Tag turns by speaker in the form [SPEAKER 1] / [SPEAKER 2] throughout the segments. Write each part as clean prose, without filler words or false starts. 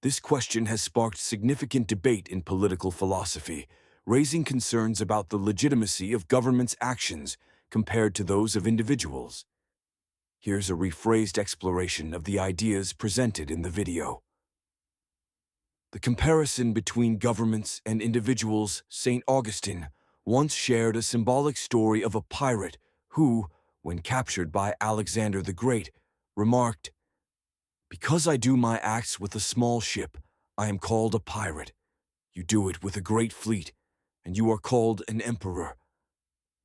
[SPEAKER 1] This question has sparked significant debate in political philosophy, raising concerns about the legitimacy of government's actions compared to those of individuals. Here's a rephrased exploration of the ideas presented in the video. The comparison between governments and individuals. St. Augustine once shared a symbolic story of a pirate who, when captured by Alexander the Great, remarked, "Because I do my acts with a small ship, I am called a pirate. You do it with a great fleet, and you are called an emperor."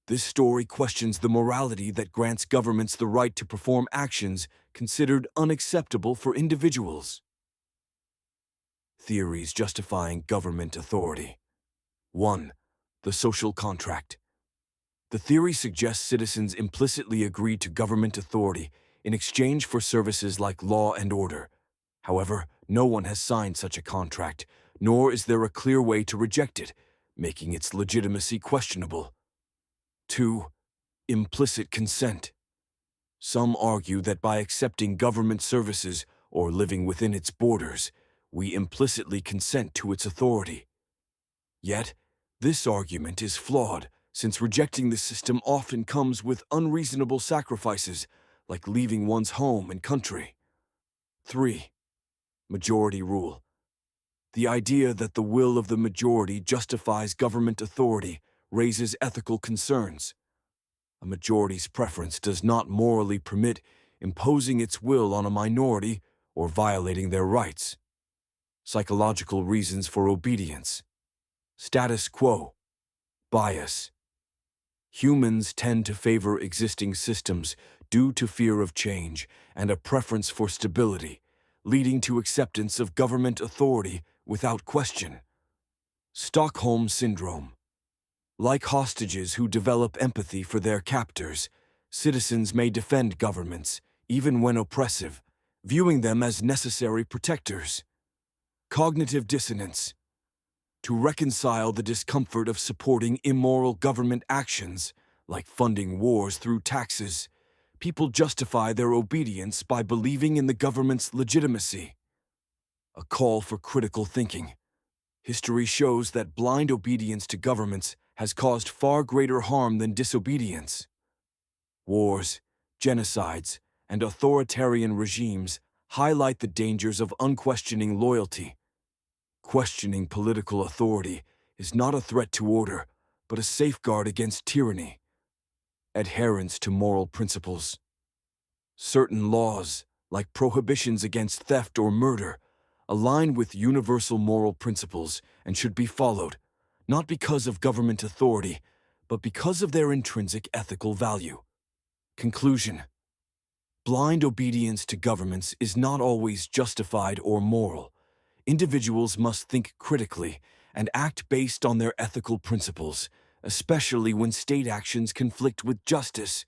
[SPEAKER 1] This story questions the morality that grants governments the right to perform actions considered unacceptable for individuals. Theories justifying government authority. 1. The social contract. The theory suggests citizens implicitly agree to government authority in exchange for services like law and order. However, no one has signed such a contract, nor is there a clear way to reject it, making its legitimacy questionable. 2. Implicit consent. Some argue that by accepting government services or living within its borders, we implicitly consent to its authority. Yet, this argument is flawed, since rejecting the system often comes with unreasonable sacrifices, like leaving one's home and country. 3. Majority rule. The idea that the will of the majority justifies government authority raises ethical concerns. A majority's preference does not morally permit imposing its will on a minority or violating their rights. Psychological reasons for obedience. Status quo. Bias. Humans tend to favor existing systems due to fear of change and a preference for stability, leading to acceptance of government authority without question. Stockholm Syndrome. Like hostages who develop empathy for their captors, citizens may defend governments, even when oppressive, viewing them as necessary protectors. Cognitive dissonance. To reconcile the discomfort of supporting immoral government actions, like funding wars through taxes, people justify their obedience by believing in the government's legitimacy. A call for critical thinking. History shows that blind obedience to governments has caused far greater harm than disobedience. Wars, genocides, and authoritarian regimes highlight the dangers of unquestioning loyalty. Questioning political authority is not a threat to order, but a safeguard against tyranny. Adherence to moral principles. Certain laws, like prohibitions against theft or murder, align with universal moral principles and should be followed, not because of government authority, but because of their intrinsic ethical value. Conclusion. Blind obedience to governments is not always justified or moral. Individuals must think critically and act based on their ethical principles, especially when state actions conflict with justice,